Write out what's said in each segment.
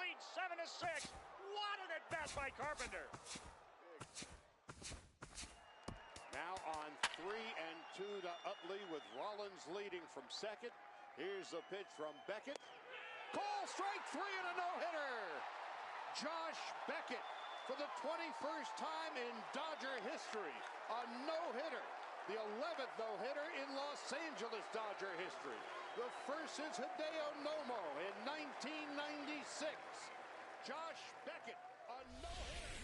lead 7-6. What an at-bat by Carpenter. Now on 3-2 to Utley with Rollins leading from second. Here's the pitch from Beckett. Call strike 3 and a no-hitter. Josh Beckett for the 21st time in Dodger history. A no-hitter. The 11th no-hitter in Los Angeles Dodger history. The first since Hideo Nomo in 1996. Josh Beckett, a no-hitter.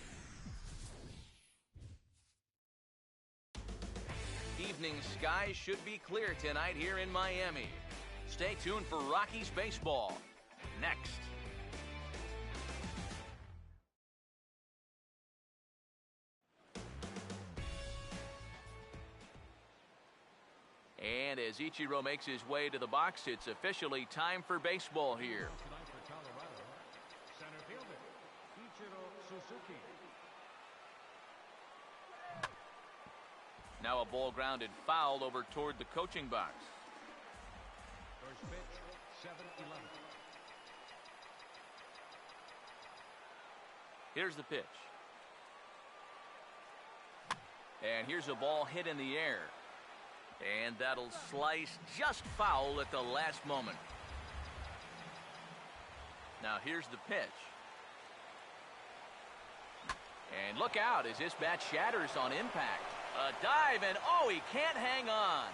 Evening skies should be clear tonight here in Miami. Stay tuned for Rockies baseball. Next. And as Ichiro makes his way to the box, it's officially time for baseball here. Tonight for Colorado, center fielder Ichiro Suzuki. Now a ball grounded foul over toward the coaching box. First pitch, 7-11. Here's the pitch. And here's a ball hit in the air. And that'll slice just foul at the last moment. Now here's the pitch. And look out as this bat shatters on impact. A dive, and oh, he can't hang on.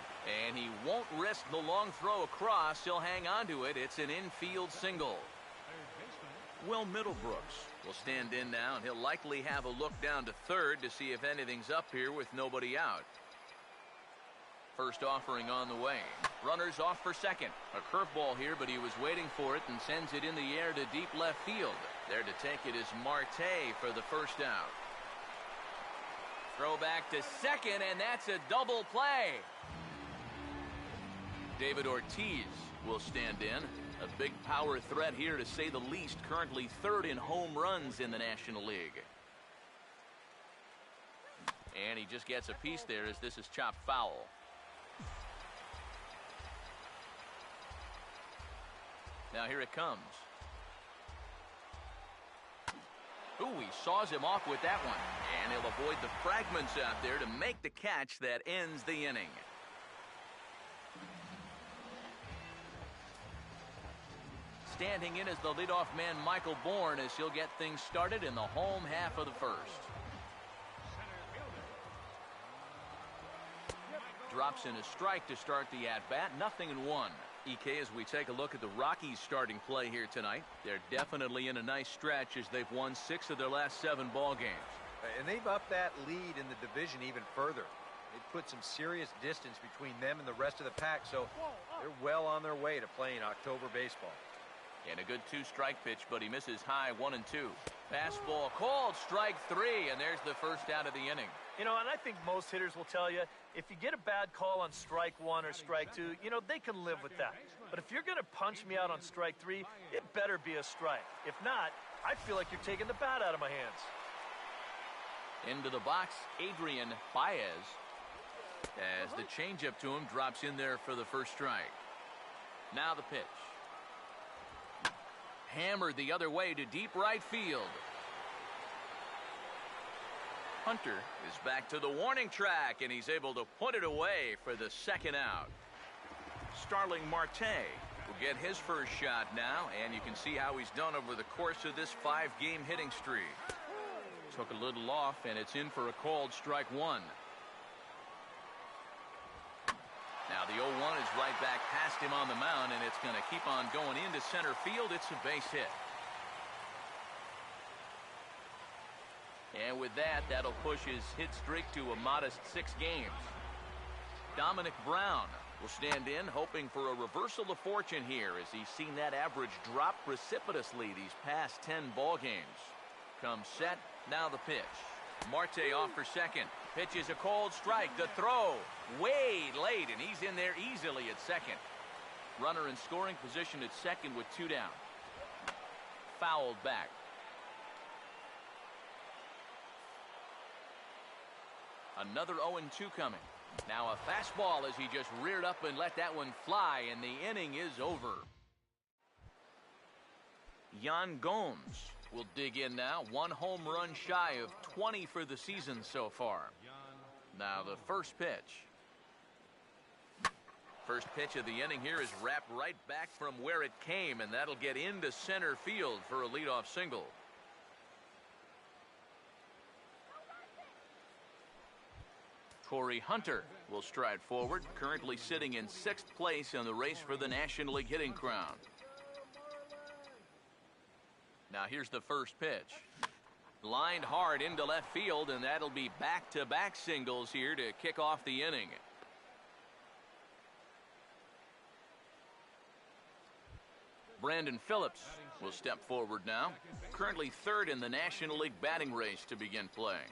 And he won't risk the long throw across. He'll hang on to it. It's an infield single. Will Middlebrooks will stand in now, and he'll likely have a look down to third to see if anything's up here with nobody out. First offering on the way. Runners off for second. A curveball here, but he was waiting for it and sends it in the air to deep left field. There to take it is Marte for the first out. Throw back to second, and that's a double play. David Ortiz will stand in. A big power threat here, to say the least. Currently third in home runs in the National League. And he just gets a piece there as this is chopped foul. Now here it comes. Ooh, he saws him off with that one. And he'll avoid the fragments out there to make the catch that ends the inning. Standing in as the leadoff man, Michael Bourne, as he'll get things started in the home half of the first. Drops in a strike to start the at-bat. 0-1. EK, as we take a look at the Rockies starting play here tonight, they're definitely in a nice stretch as they've won 6 of their last 7 ball games. And they've upped that lead in the division even further. They've put some serious distance between them and the rest of the pack, so they're well on their way to playing October baseball. And a good 2-strike pitch, but he misses high 1-2. Fastball called, strike 3, and there's the first out of the inning. You know, and I think most hitters will tell you, if you get a bad call on strike 1 or strike 2, you know, they can live with that. But if you're going to punch me out on strike 3, it better be a strike. If not, I feel like you're taking the bat out of my hands. Into the box, Adrian Baez, as the changeup to him drops in there for the first strike. Now the pitch. Hammered the other way to deep right field. Hunter is back to the warning track, and he's able to put it away for the second out. Starling Marte will get his first shot now, and you can see how he's done over the course of this 5-game hitting streak. Took a little off, and it's in for a called strike 1. Now the 0-1 is right back past him on the mound, and it's going to keep on going into center field. It's a base hit. And with that, that'll push his hit streak to a modest 6 games. Dominic Brown will stand in, hoping for a reversal of fortune here, as he's seen that average drop precipitously these past 10 ball games. Comes set, now the pitch. Marte off for second. Pitch is a called strike. The throw way late, and he's in there easily at second. Runner in scoring position at second with 2 down. Fouled back. Another 0-2 coming. Now a fastball as he just reared up and let that one fly, and the inning is over. Yan Gomes will dig in now. 1 home run shy of 20 for the season so far. Now the first pitch. First pitch of the inning here is wrapped right back from where it came, and that'll get into center field for a leadoff single. Corey Hunter will stride forward, currently sitting in 6th place in the race for the National League hitting crown. Now here's the first pitch. Lined hard into left field, and that'll be back-to-back singles here to kick off the inning. Brandon Phillips will step forward now, currently 3rd in the National League batting race to begin playing.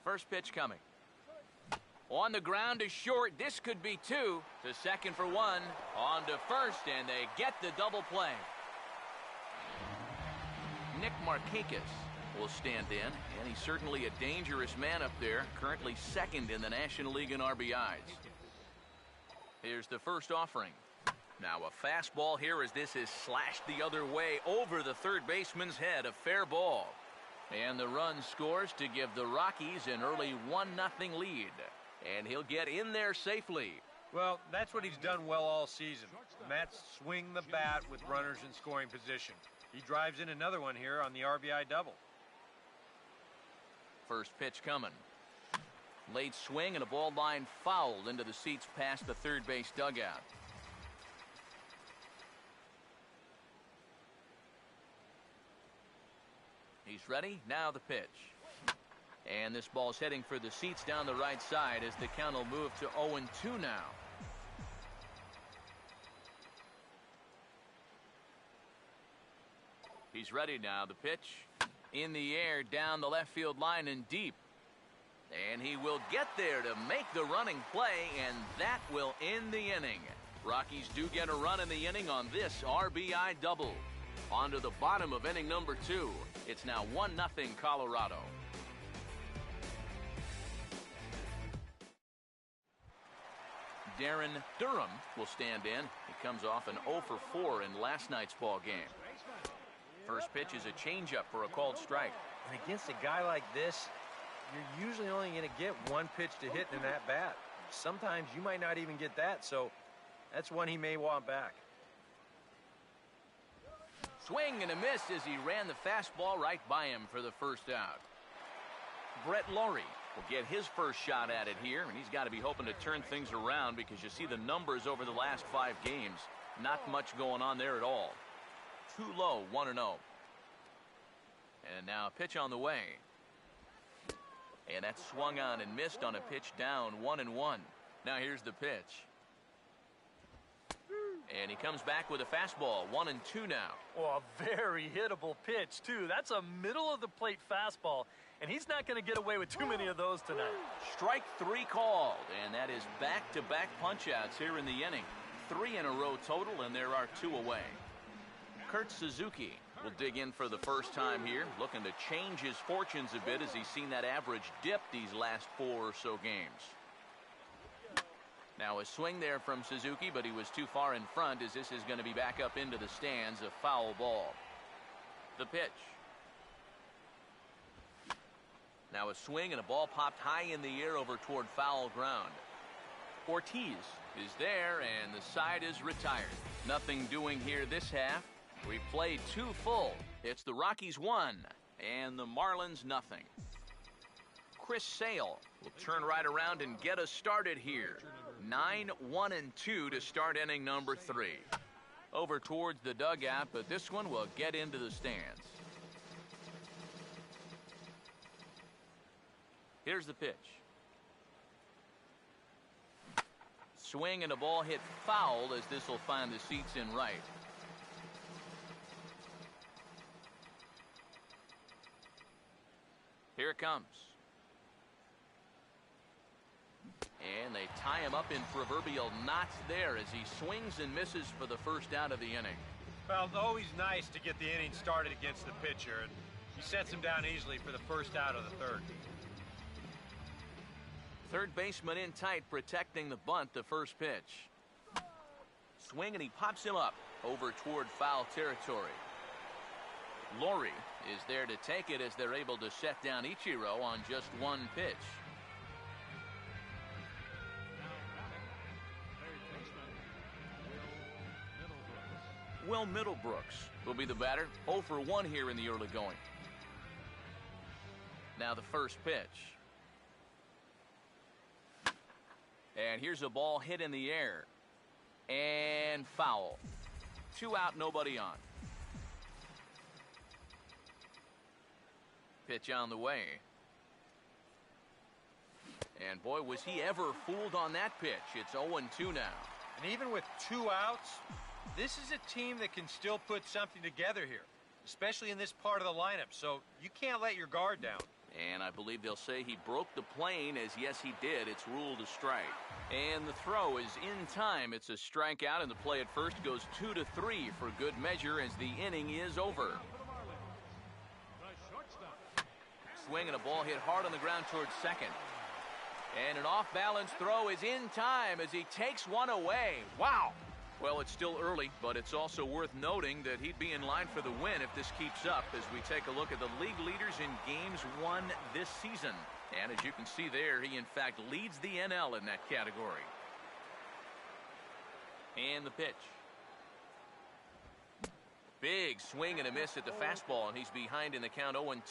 First pitch coming. On the ground to short. This could be 2. To second for 1. On to first, and they get the double play. Nick Markakis will stand in, and he's certainly a dangerous man up there, currently 2nd in the National League in RBIs. Here's the first offering. Now a fastball here as this is slashed the other way over the third baseman's head. A fair ball. And the run scores to give the Rockies an early 1-0 lead. And he'll get in there safely. Well, that's what he's done well all season. Mets swing the bat with runners in scoring position. He drives in another one here on the RBI double. First pitch coming. Late swing and a ball line fouled into the seats past the third base dugout. He's ready. Now the pitch. And this ball's heading for the seats down the right side as the count will move to 0-2 now. He's ready now. The pitch in the air down the left field line and deep. And he will get there to make the running play, and that will end the inning. Rockies do get a run in the inning on this RBI double. On to the bottom of inning number 2. It's now 1-0 Colorado. Darren Durham will stand in. He comes off an 0 for 4 in last night's ball game. First pitch is a changeup for a called strike. And against a guy like this, you're usually only going to get 1 pitch to hit in that bat. Sometimes you might not even get that, so that's one he may want back. Swing and a miss as he ran the fastball right by him for the first out. Brett Laurie will get his first shot at it here, and he's got to be hoping to turn things around because you see the numbers over the last 5 games. Not much going on there at all. Too low, 1-0. And now a pitch on the way. And that's swung on and missed on a pitch down, 1-1. Now here's the pitch. And he comes back with a fastball, 1-2 now. Oh, a very hittable pitch, too. That's a middle-of-the-plate fastball, and he's not going to get away with too many of those tonight. Strike 3 called, and that is back-to-back punch-outs here in the inning. 3 in a row total, and there are 2 away. Kurt Suzuki will dig in for the first time here, looking to change his fortunes a bit as he's seen that average dip these last 4 or so games. Now a swing there from Suzuki, but he was too far in front as this is going to be back up into the stands, a foul ball. The pitch. Now a swing and a ball popped high in the air over toward foul ground. Ortiz is there and the side is retired. Nothing doing here this half. We played 2 full. It's the Rockies 1 and the Marlins nothing. Chris Sale will turn right around and get us started here. 9-1-2 to start inning number 3. Over towards the dugout, but this one will get into the stands. Here's the pitch. Swing and a ball hit foul as this will find the seats in right. Here it comes. And they tie him up in proverbial knots there as he swings and misses for the first out of the inning. Well, it's always nice to get the inning started against the pitcher, and he sets him down easily for the first out of the 3rd. Third baseman in tight, protecting the bunt, the first pitch. swing, and he pops him up over toward foul territory. Laurie is there to take it as they're able to set down Ichiro on just one pitch. Will Middlebrooks will be the batter. 0 for 1 here in the early going. Now the first pitch. And here's a ball hit in the air. And foul. 2 out, nobody on. Pitch on the way. And boy, was he ever fooled on that pitch. It's 0-2 now. And even with 2 outs, this is a team that can still put something together here, especially in this part of the lineup, so you can't let your guard down. And I believe they'll say he broke the plane, as yes, he did. It's ruled a strike. And the throw is in time. It's a strikeout, and the play at first goes 2-3 for good measure as the inning is over. Swing and a ball hit hard on the ground towards second. And an off-balance throw is in time as he takes one away. Wow! Well, it's still early, but it's also worth noting that he'd be in line for the win if this keeps up as we take a look at the league leaders in games won this season. And as you can see there, he in fact leads the NL in that category. And the pitch. Big swing and a miss at the fastball, and he's behind in the count 0-2.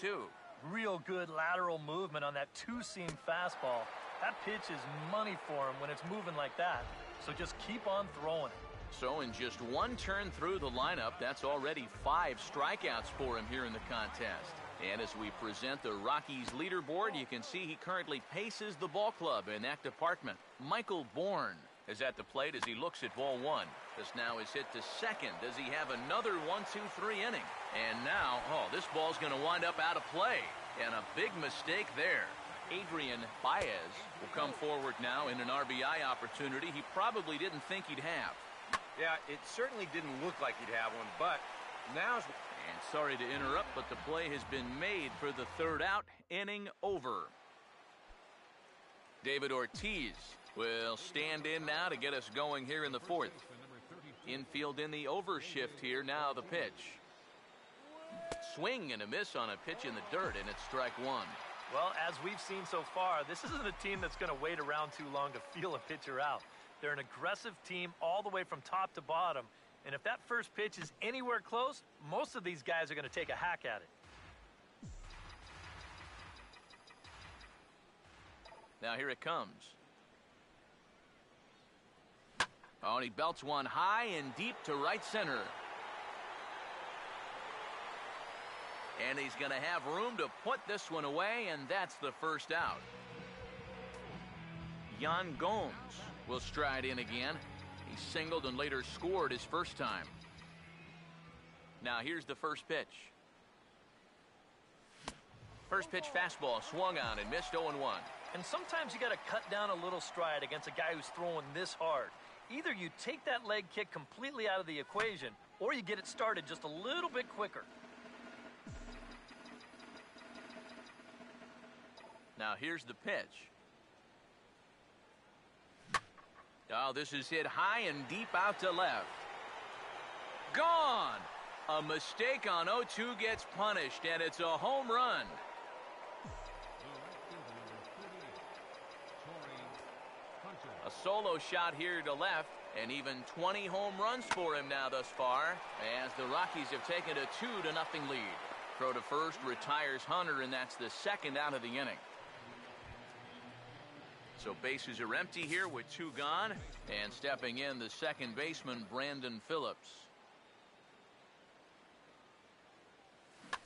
Real good lateral movement on that two-seam fastball. That pitch is money for him when it's moving like that. So just keep on throwing it. So in just one turn through the lineup, that's already 5 strikeouts for him here in the contest. And as we present the Rockies leaderboard, you can see he currently paces the ball club in that department. Michael Bourne is at the plate as he looks at ball 1. This now is hit to second. Does he have another 1-2-3 inning? And now, this ball's going to wind up out of play. And a big mistake there. Adrian Baez will come forward now in an RBI opportunity he probably didn't think he'd have. Yeah, it certainly didn't look like he'd have one, but now's... And sorry to interrupt, but the play has been made for the 3rd out. Inning over. David Ortiz will stand in now to get us going here in the 4th. Infield in the overshift here. Now the pitch. Swing and a miss on a pitch in the dirt, and it's strike 1. Well, as we've seen so far, this isn't a team that's going to wait around too long to feel a pitcher out. They're an aggressive team all the way from top to bottom. And if that first pitch is anywhere close, most of these guys are going to take a hack at it. Now here it comes. Oh, and he belts one high and deep to right center. And he's going to have room to put this one away, and that's the 1st out. Yan Gomes will stride in again. He singled and later scored his first time. Now here's the first pitch. First pitch fastball swung on and missed 0-1. And sometimes you got to cut down a little stride against a guy who's throwing this hard. Either you take that leg kick completely out of the equation, or you get it started just a little bit quicker. Now here's the pitch. Oh, this is hit high and deep out to left. Gone! A mistake on 0-2 gets punished, and it's a home run. A solo shot here to left, and even 20 home runs for him now thus far, as the Rockies have taken a 2-0 lead. Throw to first, retires Hunter, and that's the 2nd out of the inning. So bases are empty here with 2 gone, and stepping in the second baseman, Brandon Phillips.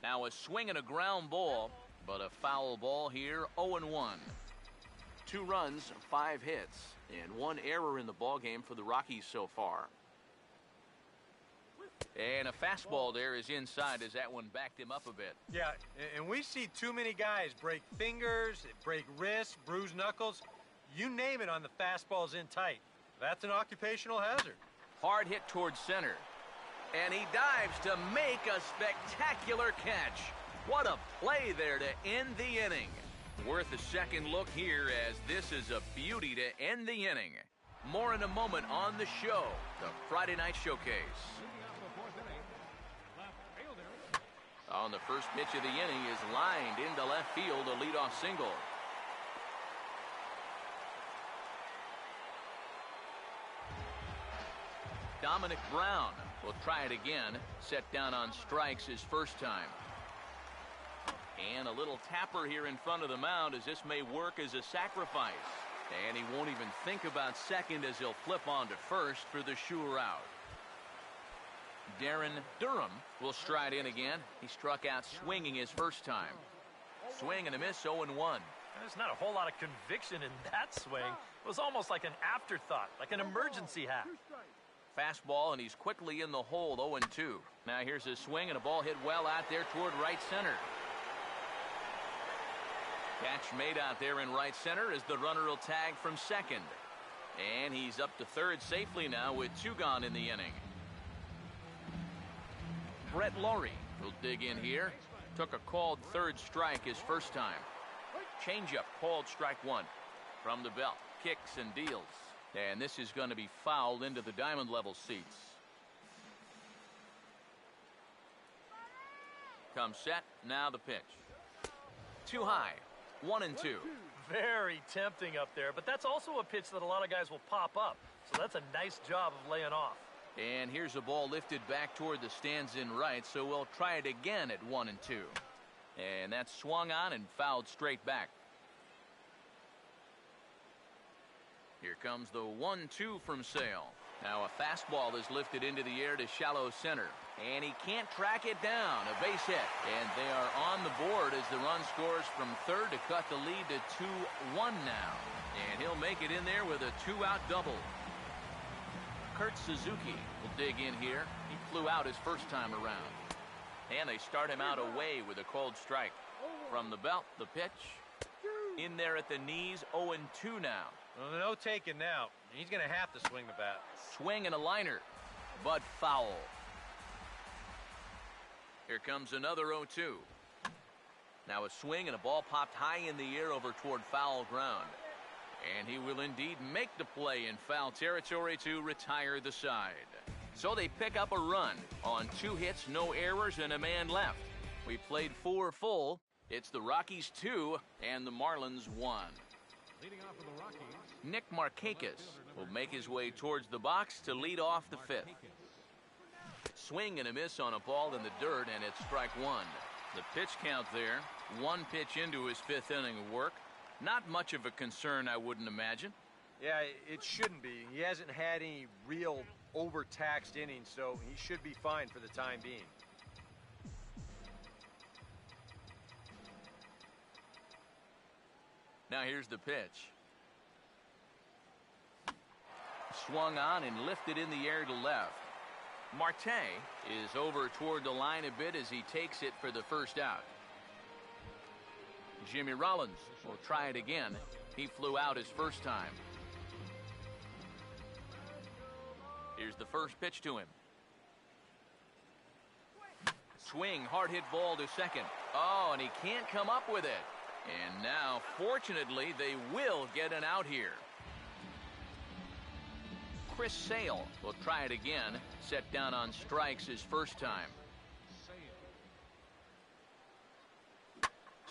Now a swing and a ground ball, but a foul ball here, 0-1. 2 runs, 5 hits, and 1 error in the ballgame for the Rockies so far. And a fastball there is inside as that one backed him up a bit. Yeah, and we see too many guys break fingers, break wrists, bruise knuckles. You name it on the fastballs in tight. That's an occupational hazard. Hard hit towards center. And he dives to make a spectacular catch. What a play there to end the inning. Worth a second look here as this is a beauty to end the inning. More in a moment on the show, the Friday Night Showcase. On the first pitch of the inning is lined into left field, a leadoff single. Dominic Brown will try it again. Set down on strikes his first time. And a little tapper here in front of the mound, as this may work as a sacrifice. And he won't even think about second, as he'll flip on to first for the sure out. Darren Durham will stride in again. He struck out swinging his first time. Swing and a miss, 0-1. There's not a whole lot of conviction in that swing. It was almost like an afterthought, like an emergency hack. Fastball, and he's quickly in the hole, 0-2. Now here's a swing, and a ball hit well out there toward right center. Catch made out there in right center as the runner will tag from second. And he's up to third safely now with 2 gone in the inning. Brett Laurie will dig in here. Took a called third strike his first time. Changeup called strike 1. From the belt, kicks and deals. And this is going to be fouled into the diamond level seats. Comes set, now the pitch. Too high, 1-2. Very tempting up there, but that's also a pitch that a lot of guys will pop up. So that's a nice job of laying off. And here's a ball lifted back toward the stands in right, so we'll try it again at 1-2. And that's swung on and fouled straight back. Here comes the 1-2 from Sale. Now a fastball is lifted into the air to shallow center. And he can't track it down. A base hit. And they are on the board as the run scores from third to cut the lead to 2-1 now. And he'll make it in there with a 2-out double. Kurt Suzuki will dig in here. He flew out his first time around. And they start him out away with a cold strike. From the belt, the pitch. In there at the knees, 0-2 now. Well, no taking now. He's going to have to swing the bat. Swing and a liner, but foul. Here comes another 0-2. Now a swing and a ball popped high in the air over toward foul ground. And he will indeed make the play in foul territory to retire the side. So they pick up a run on 2 hits, no errors, and a man left. We played 4 full. It's the Rockies 2 and the Marlins 1. Leading off for the Rockies, Nick Markakis will make his way towards the box to lead off the 5th. Swing and a miss on a ball in the dirt, and it's strike 1. The pitch count there, 1 pitch into his 5th inning of work. Not much of a concern, I wouldn't imagine. Yeah, it shouldn't be. He hasn't had any real overtaxed innings, so he should be fine for the time being. Now here's the pitch. Swung on and lifted in the air to left. Marte is over toward the line a bit as he takes it for the first out. Jimmy Rollins will try it again. He flew out his first time. Here's the first pitch to him. Swing, hard hit ball to second. Oh, and he can't come up with it. And now, fortunately, they will get an out here. Chris Sale will try it again. Set down on strikes his first time.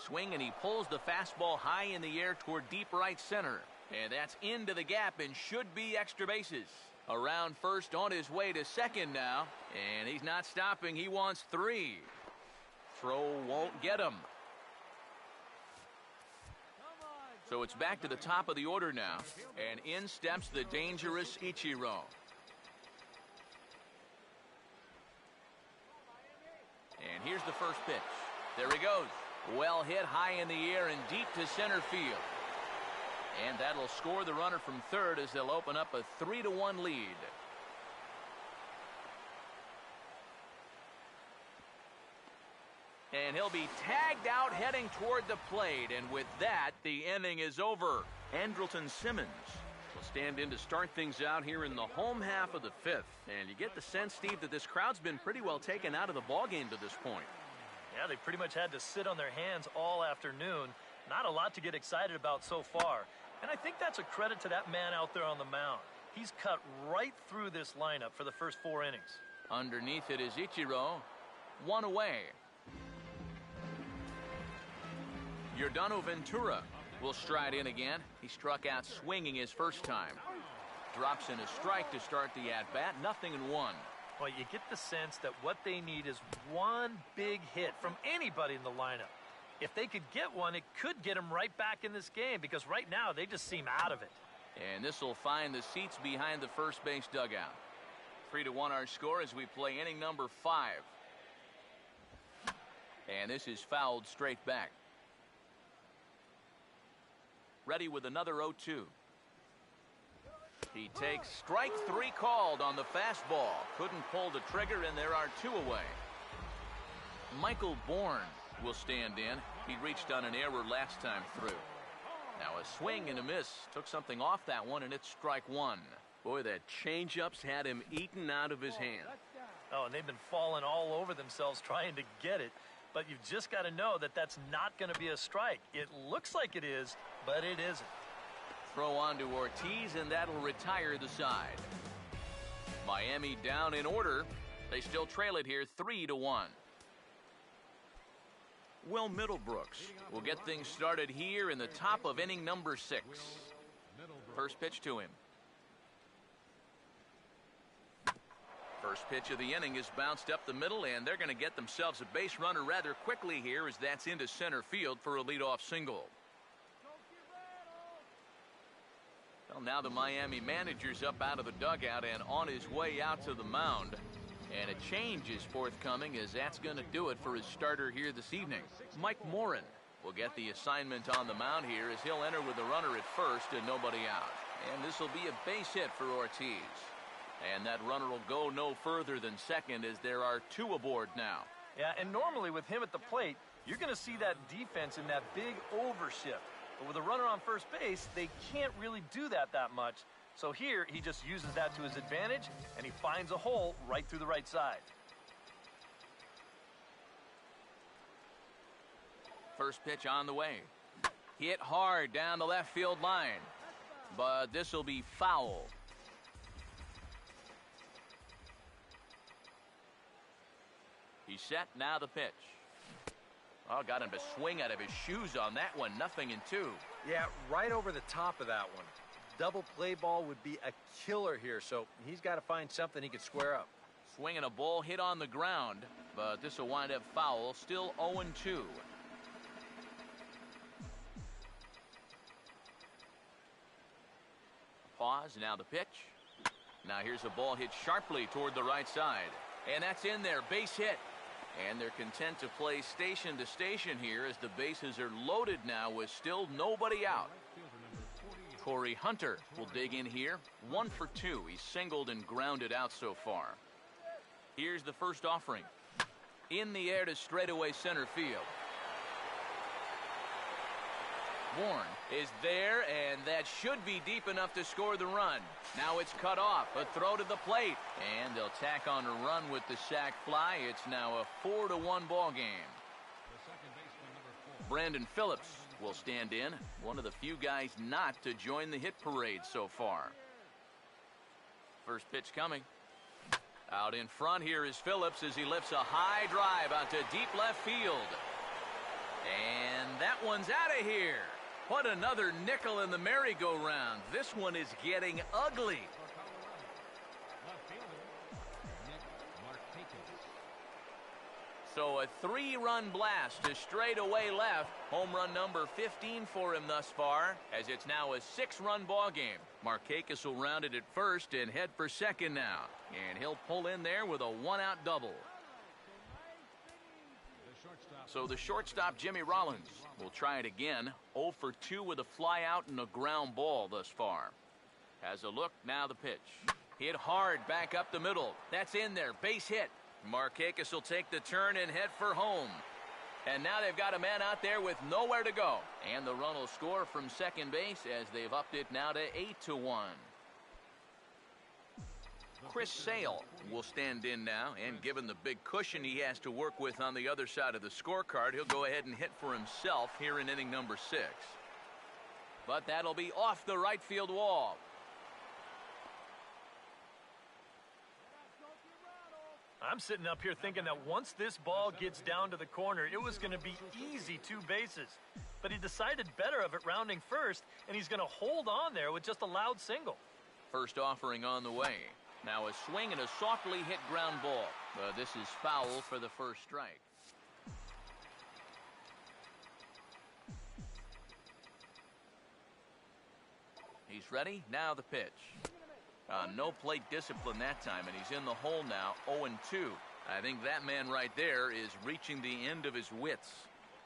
Swing, and he pulls the fastball high in the air toward deep right center. And that's into the gap and should be extra bases. Around first, on his way to second now. And he's not stopping. He wants 3. Throw won't get him. So it's back to the top of the order now. And in steps the dangerous Ichiro. And here's the first pitch. There he goes. Well hit high in the air and deep to center field. And that'll score the runner from third as they'll open up a 3-1 lead. And he'll be tagged out heading toward the plate. And with that, the inning is over. Andrelton Simmons will stand in to start things out here in the home half of the 5th. And you get the sense, Steve, that this crowd's been pretty well taken out of the ballgame to this point. Yeah, they pretty much had to sit on their hands all afternoon. Not a lot to get excited about so far. And I think that's a credit to that man out there on the mound. He's cut right through this lineup for the first 4 innings. Underneath it is Ichiro. 1 away. Yordano Ventura will stride in again. He struck out swinging his first time. Drops in a strike to start the at-bat. 0-1. Well, you get the sense that what they need is one big hit from anybody in the lineup. If they could get one, it could get them right back in this game because right now they just seem out of it. And this will find the seats behind the first base dugout. 3-1 our score as we play inning number 5. And this is fouled straight back. Ready with another 0-2. He takes strike 3 called on the fastball. Couldn't pull the trigger, and there are 2 away. Michael Bourne will stand in. He reached on an error last time through. Now a swing and a miss. Took something off that one, and it's strike 1. Boy, that changeup's had him eaten out of his hand. Oh, and they've been falling all over themselves trying to get it. But you've just got to know that that's not going to be a strike. It looks like it is, but it isn't. Throw on to Ortiz, and that'll retire the side. Miami down in order. They still trail it here 3-1. Will Middlebrooks will get things started here in the top of inning number 6. First pitch to him. First pitch of the inning is bounced up the middle, and they're going to get themselves a base runner rather quickly here as that's into center field for a leadoff single. Well, now the Miami manager's up out of the dugout and on his way out to the mound. And a change is forthcoming as that's going to do it for his starter here this evening. Mike Morin will get the assignment on the mound here as he'll enter with a runner at first and nobody out. And this will be a base hit for Ortiz. And that runner will go no further than second as there are 2 aboard now. Yeah, and normally with him at the plate, you're going to see that defense in that big overshift. But with a runner on first base, they can't really do that much. So here, he just uses that to his advantage, and he finds a hole right through the right side. First pitch on the way. Hit hard down the left field line. But this will be foul. He's set, now the pitch. Oh, got him to swing out of his shoes on that one. 0-2. Yeah, right over the top of that one. Double play ball would be a killer here, so he's got to find something he can square up. Swinging a ball hit on the ground, but this will wind up foul. Still 0-2. Pause, now the pitch. Now here's a ball hit sharply toward the right side. And that's in there, base hit. And they're content to play station to station here as the bases are loaded now with still nobody out. Corey Hunter will dig in here. 1 for 2. He's singled and grounded out so far. Here's the first offering. In the air to straightaway center field. Bourne is there, and that should be deep enough to score the run. Now it's cut off. A throw to the plate. And they'll tack on a run with the sac fly. It's now a 4-1 ball game. Brandon Phillips will stand in. One of the few guys not to join the hit parade so far. First pitch coming. Out in front here is Phillips as he lifts a high drive out to deep left field. And that one's out of here. What another nickel in the merry-go-round. This one is getting ugly. So a 3-run blast to straightaway left. Home run number 15 for him thus far, as it's now a 6-run ball game. Markakis will round it at first and head for second now. And he'll pull in there with a 1-out double. So the shortstop, Jimmy Rollins, will try it again. 0 for 2 with a fly out and a ground ball thus far. Has a look, now the pitch. Hit hard back up the middle. That's in there, base hit. Markakis will take the turn and head for home. And now they've got a man out there with nowhere to go. And the run will score from second base as they've upped it now to 8-1. Chris Sale will stand in now, and given the big cushion he has to work with on the other side of the scorecard, he'll go ahead and hit for himself here in inning number 6. But that'll be off the right field wall. I'm sitting up here thinking that once this ball gets down to the corner, it was going to be easy 2 bases. But he decided better of it rounding first, and he's going to hold on there with just a loud single. First offering on the way. Now a swing and a softly hit ground ball. This is foul for the first strike. He's ready. Now the pitch. No plate discipline that time, and he's in the hole now, 0-2. I think that man right there is reaching the end of his wits.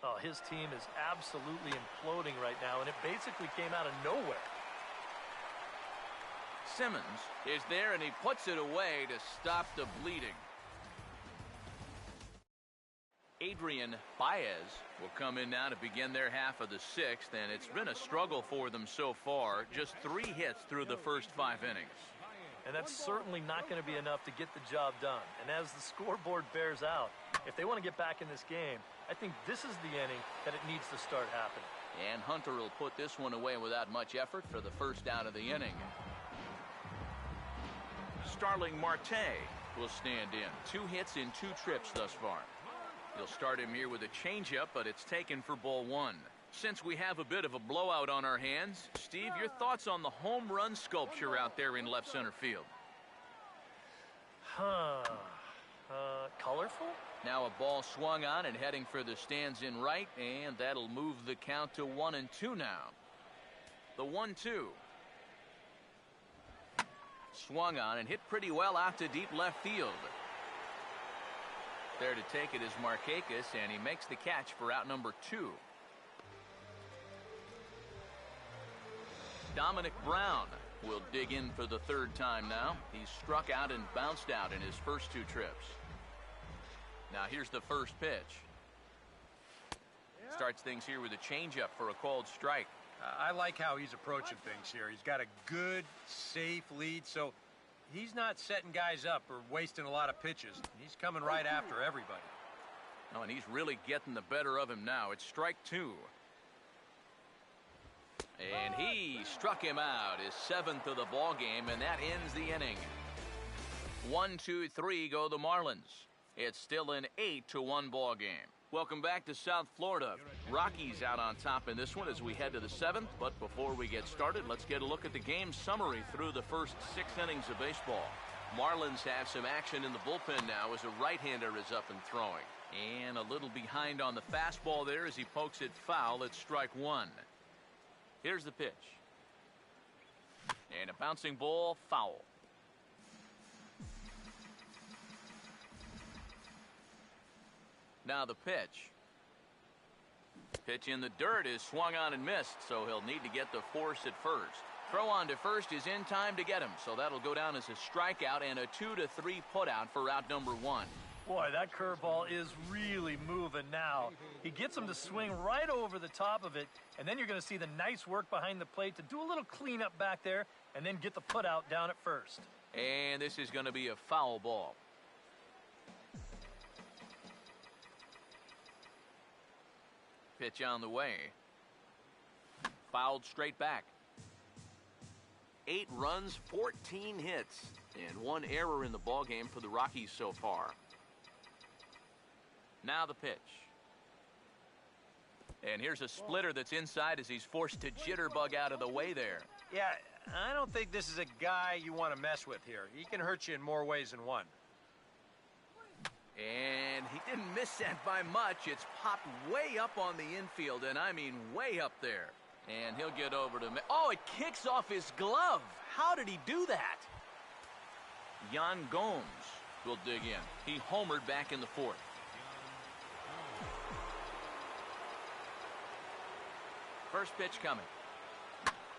Oh, his team is absolutely imploding right now, and it basically came out of nowhere. Simmons is there, and he puts it away to stop the bleeding. Adrian Baez will come in now to begin their half of the 6th, and it's been a struggle for them so far. Just 3 hits through the first 5 innings. And that's certainly not going to be enough to get the job done. And as the scoreboard bears out, if they want to get back in this game, I think this is the inning that it needs to start happening. And Hunter will put this one away without much effort for the first out of the inning. Starling Marte will stand in. 2 hits in 2 trips thus far. He'll start him here with a changeup, but it's taken for ball 1. Since we have a bit of a blowout on our hands, Steve, your thoughts on the home run sculpture out there in left center field? Colorful? Now a ball swung on and heading for the stands in right, and that'll move the count to 1-2 now. The 1-2. Swung on and hit pretty well out to deep left field. There to take it is Markakis, and he makes the catch for out number 2. Dominic Brown will dig in for the 3rd time now. He's struck out and bounced out in his first 2 trips. Now here's the first pitch. Starts things here with a changeup for a called strike. I like how he's approaching things here. He's got a good, safe lead, so he's not setting guys up or wasting a lot of pitches. He's coming right after everybody. Oh, and he's really getting the better of him now. It's strike 2. And he struck him out, his 7th of the ball game, and that ends the inning. 1-2-3 go the Marlins. It's still an 8-1 ball game. Welcome back to South Florida. Rockies out on top in this one as we head to the 7th. But before we get started, let's get a look at the game summary through the first 6 innings of baseball. Marlins have some action in the bullpen now as a right-hander is up and throwing. And a little behind on the fastball there as he pokes it foul at strike 1. Here's the pitch. And a bouncing ball, foul. Now the pitch. Pitch in the dirt is swung on and missed, so he'll need to get the force at first. Throw on to first is in time to get him, so that'll go down as a strikeout and a 2-3 putout for out number 1. Boy, that curveball is really moving now. He gets him to swing right over the top of it, and then you're going to see the nice work behind the plate to do a little cleanup back there and then get the putout down at first. And this is going to be a foul ball. Pitch on the way. Fouled straight back. 8 runs, 14 hits, and 1 error in the ballgame for the Rockies so far. Now the pitch. And here's a splitter that's inside as he's forced to jitterbug out of the way there. Yeah, I don't think this is a guy you want to mess with here. He can hurt you in more ways than one. And he didn't miss that by much. It's popped way up on the infield, and I mean way up there. And he'll get over to... Oh, it kicks off his glove. How did he do that? Yan Gomes will dig in. He homered back in the 4th. First pitch coming.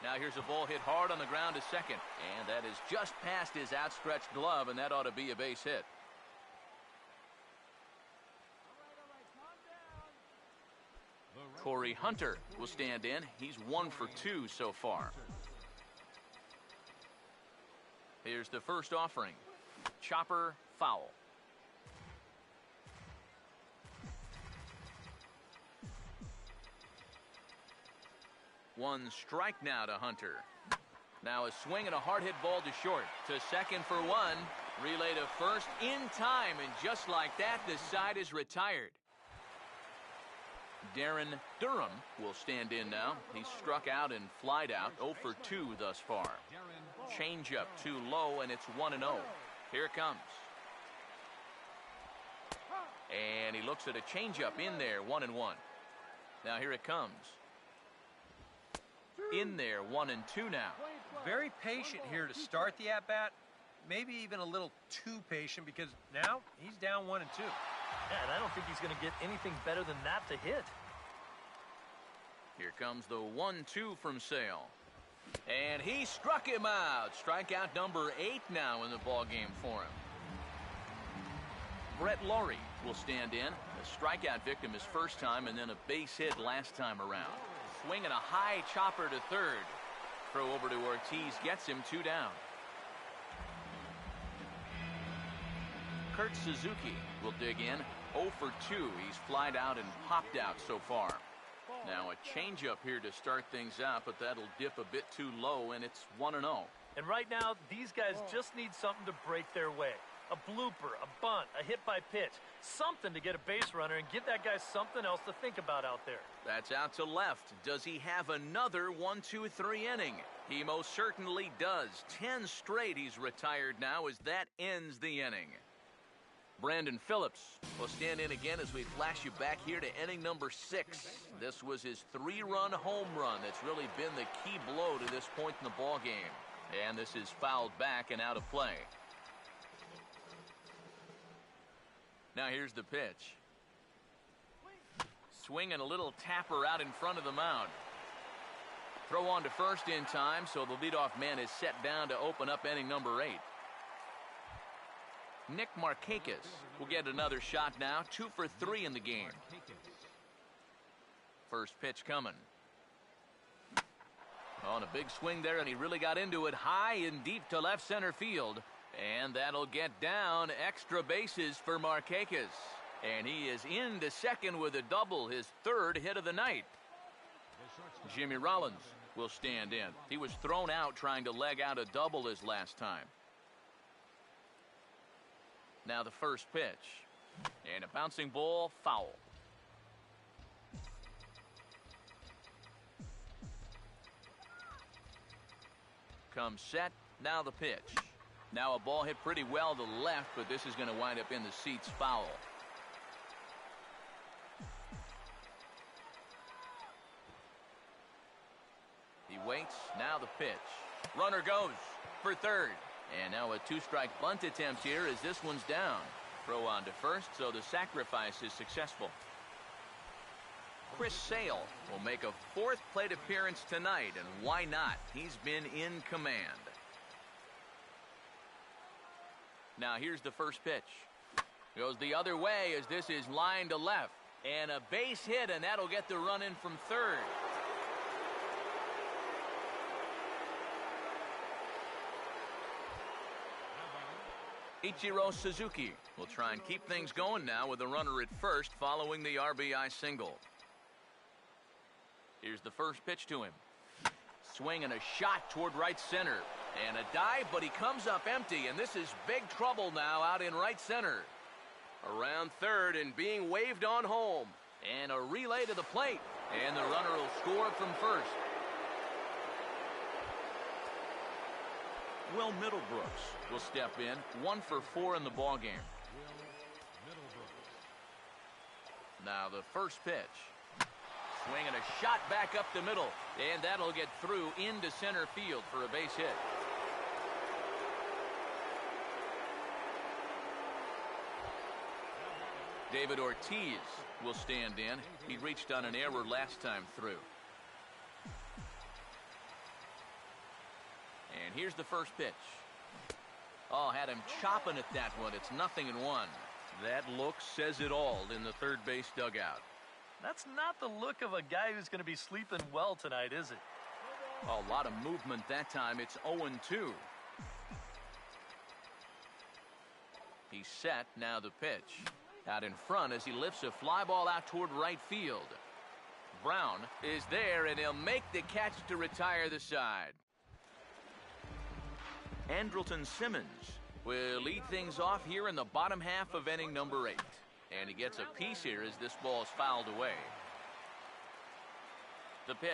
Now here's a ball hit hard on the ground to second. And that is just past his outstretched glove, and that ought to be a base hit. Corey Hunter will stand in. He's 1 for 2 so far. Here's the first offering. Chopper, foul. One strike now to Hunter. Now a swing and a hard hit ball to short. To second for 1. Relay to first in time, and just like that, the side is retired. Darren Durham will stand in now. He's struck out and flied out, 0 for 2 thus far. Changeup too low, and it's 1-0. Here it comes. And he looks at a changeup in there, 1-1. Now here it comes. In there, 1-2 now. Very patient here to start the at-bat. Maybe even a little too patient because now he's down 1-2. Yeah, and I don't think he's going to get anything better than that to hit. Here comes the 1-2 from Sale. And he struck him out. Strikeout number 8 now in the ballgame for him. Brett Laurie will stand in. A strikeout victim his first time, and then a base hit last time around. Swinging a high chopper to third. Throw over to Ortiz gets him 2 down. Kurt Suzuki will dig in. 0 for 2. He's flied out and popped out so far. Now a changeup here to start things out, but that'll dip a bit too low, and it's 1-0. And right now, these guys just need something to break their way. A blooper, a bunt, a hit by pitch. Something to get a base runner and give that guy something else to think about out there. That's out to left. Does he have another 1-2-3 inning? He most certainly does. 10 straight he's retired now as that ends the inning. Brandon Phillips will stand in again as we flash you back here to inning number 6. This was his 3-run home run that's really been the key blow to this point in the ball game. And this is fouled back and out of play. Now here's the pitch. Swinging a little tapper out in front of the mound. Throw on to first in time, so the leadoff man is set down to open up inning number 8. Nick Markakis will get another shot now, 2 for 3 in the game. First pitch coming. On a big swing there, and he really got into it high and deep to left center field. And that'll get down extra bases for Markakis. And he is into second with a double, his 3rd hit of the night. Jimmy Rollins will stand in. He was thrown out trying to leg out a double his last time. Now the first pitch. And a bouncing ball, foul. Comes set, now the pitch. Now a ball hit pretty well to the left, but this is going to wind up in the seats, foul. He waits, now the pitch. Runner goes for third. And now a 2-strike bunt attempt here as this one's down. Throw on to first, so the sacrifice is successful. Chris Sale will make a 4th plate appearance tonight, and why not? He's been in command. Now here's the first pitch. Goes the other way as this is lined to left. And a base hit, and that'll get the run in from third. Ichiro Suzuki will try and keep things going now with a runner at first following the RBI single. Here's the first pitch to him. Swing and a shot toward right center. And a dive, but he comes up empty, and this is big trouble now out in right center. Around third and being waved on home. And a relay to the plate. And the runner will score from first. Will Middlebrooks will step in, 1 for 4 in the ballgame. Now the first pitch. Swing and a shot back up the middle. And that'll get through into center field for a base hit. David Ortiz will stand in. He reached on an error last time through. And here's the first pitch. Oh, had him chopping at that one. It's 0-1. That look says it all in the third base dugout. That's not the look of a guy who's going to be sleeping well tonight, is it? A lot of movement that time. It's 0-2. He's set. Now the pitch. Out in front as he lifts a fly ball out toward right field. Brown is there, and he'll make the catch to retire the side. Andrelton Simmons We'll lead things off here in the bottom half of inning number 8. And he gets a piece here as this ball is fouled away. The pitch.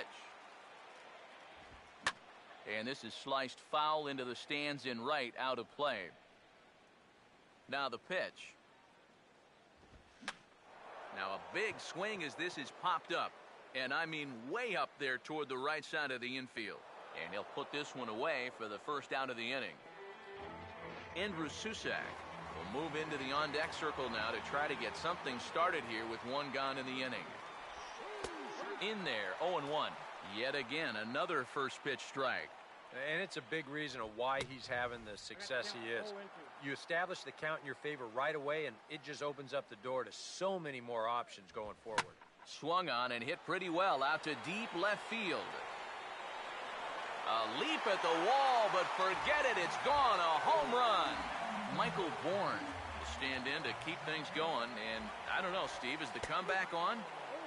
And this is sliced foul into the stands in right, out of play. Now the pitch. Now a big swing as this is popped up. And I mean way up there toward the right side of the infield. And he'll put this one away for the first out of the inning. Andrew Susak will move into the on-deck circle now to try to get something started here with one gone in the inning. In there, 0-1. Yet again, another first pitch strike. And it's a big reason of why he's having the success he is. You establish the count in your favor right away, and it just opens up the door to so many more options going forward. Swung on and hit pretty well out to deep left field. A leap at the wall, but forget it, it's gone, a home run. Michael Bourne will stand in to keep things going, and I don't know, Steve, is the comeback on?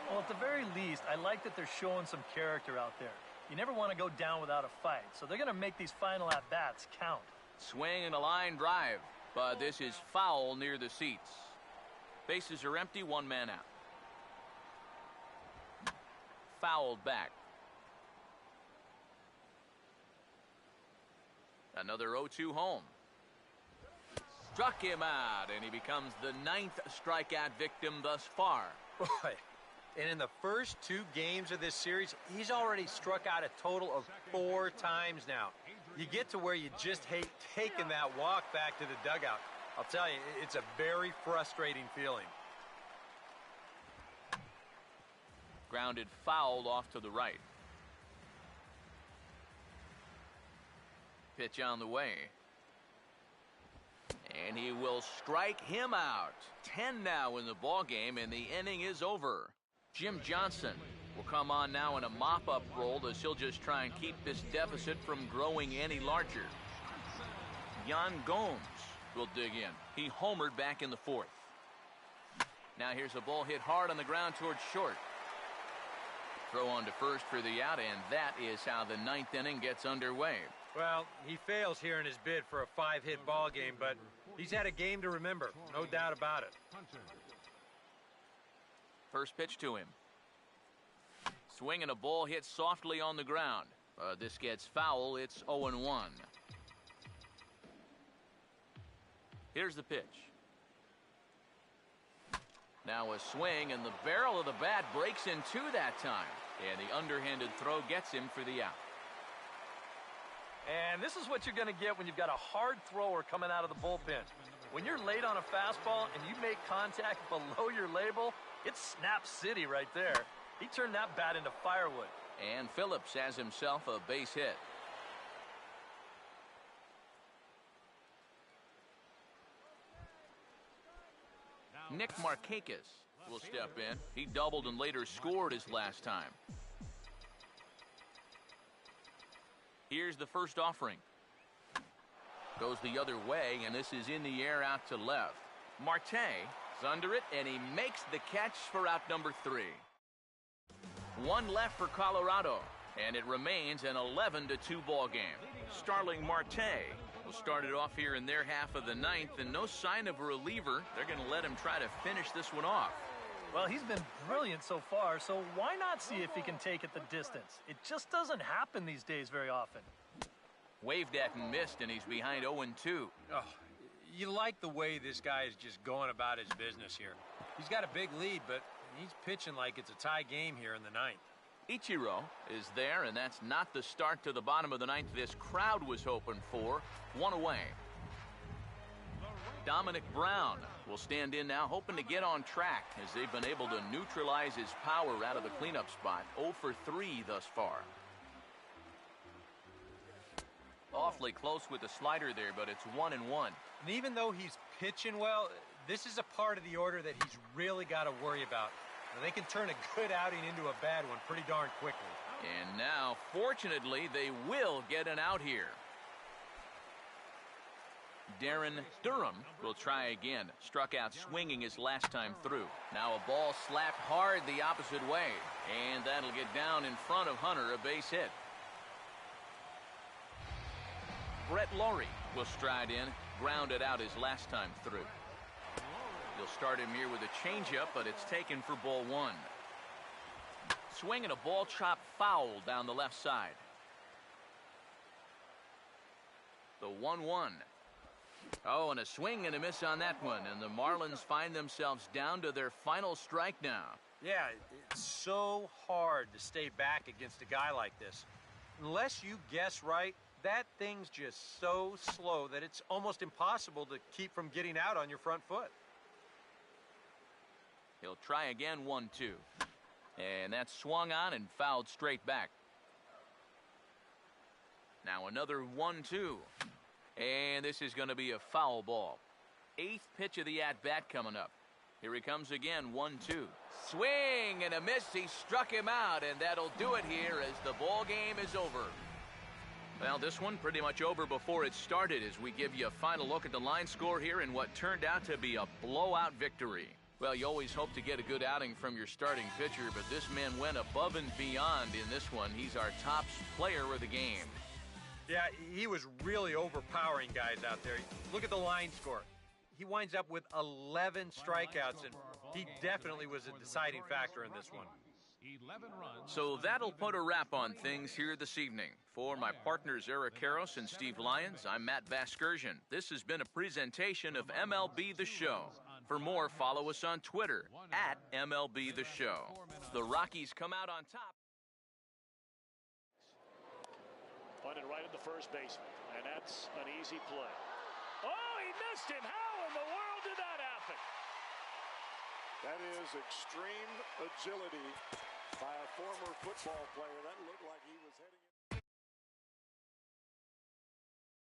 Well, at the very least, I like that they're showing some character out there. You never want to go down without a fight, so they're going to make these final at-bats count. Swing and a line drive, but this is foul near the seats. Bases are empty, one man out. Fouled back. Another 0-2 home. Struck him out, and he becomes the 9th strikeout victim thus far. Boy, and in the first 2 games of this series, he's already struck out a total of 4 times now. You get to where you just hate taking that walk back to the dugout. I'll tell you, it's a very frustrating feeling. Grounded fouled off to the right. Pitch on the way. And he will strike him out. 10 now in the ball game, and the inning is over. Jim Johnson will come on now in a mop-up role as he'll just try and keep this deficit from growing any larger. Yan Gomes will dig in. He homered back in the 4th. Now here's a ball hit hard on the ground towards short. Throw on to first for the out, and that is how the 9th inning gets underway. Well, he fails here in his bid for a 5-hit ball game, but he's had a game to remember, no doubt about it. First pitch to him. Swing and a ball hit softly on the ground. This gets foul. It's 0-1. Here's the pitch. Now a swing, and the barrel of the bat breaks in 2 that time. And the underhanded throw gets him for the out. And this is what you're going to get when you've got a hard thrower coming out of the bullpen. When you're late on a fastball and you make contact below your label, it's snap city right there. He turned that bat into firewood. And Phillips has himself a base hit. Nick Markakis will step in. He doubled and later scored his last time. Here's the first offering. Goes the other way, and this is in the air out to left. Marte is under it, and he makes the catch for out number 3. 1 left for Colorado, and it remains an 11-2 ball game. Starling Marte will start it off here in their half of the 9th, and no sign of a reliever. They're going to let him try to finish this one off. Well, he's been brilliant so far, so why not see if he can take it the distance? It just doesn't happen these days very often. Waved at and missed, and he's behind 0-2. Oh, you like the way this guy is just going about his business here. He's got a big lead, but he's pitching like it's a tie game here in the 9th. Ichiro is there, and that's not the start to the bottom of the 9th this crowd was hoping for. 1 away. Dominic Brown will stand in now, hoping to get on track as they've been able to neutralize his power out of the cleanup spot. 0 for 3 thus far. Awfully close with the slider there, but it's 1-1. And even though he's pitching well, this is a part of the order that he's really got to worry about. Now, they can turn a good outing into a bad one pretty darn quickly. And now, fortunately, they will get an out here. Darren Durham will try again. Struck out swinging his last time through. Now a ball slapped hard the opposite way. And that'll get down in front of Hunter, a base hit. Brett Laurie will stride in. grounded out his last time through. He'll start him here with a changeup, but it's taken for ball one. Swing and a ball chop foul down the left side. The 1-1. Oh, and a swing and a miss on that one, and the Marlins find themselves down to their final strike now. Yeah, it's so hard to stay back against a guy like this. Unless you guess right, that thing's just so slow that it's almost impossible to keep from getting out on your front foot. He'll try again, 1-2. And that's swung on and fouled straight back. Now another 1-2. And this is going to be a foul ball. 8th pitch of the at-bat coming up. Here he comes again, 1-2. Swing and a miss. He struck him out, and that'll do it here as the ball game is over. Well, this one pretty much over before it started as we give you a final look at the line score here in what turned out to be a blowout victory. Well, you always hope to get a good outing from your starting pitcher, but this man went above and beyond in this one. He's our top player of the game. Yeah, he was really overpowering guys out there. Look at the line score. He winds up with 11 strikeouts, and he definitely was a deciding factor in this one. So that'll put a wrap on things here this evening. For my partners Eric Karros and Steve Lyons, I'm Matt Vasgersian. This has been a presentation of MLB The Show. For more, follow us on Twitter at MLB The Show. The Rockies come out on top. Punted right at the first baseman, and that's an easy play. Oh, he missed him. How in the world did that happen? That is extreme agility by a former football player. That looked like he was heading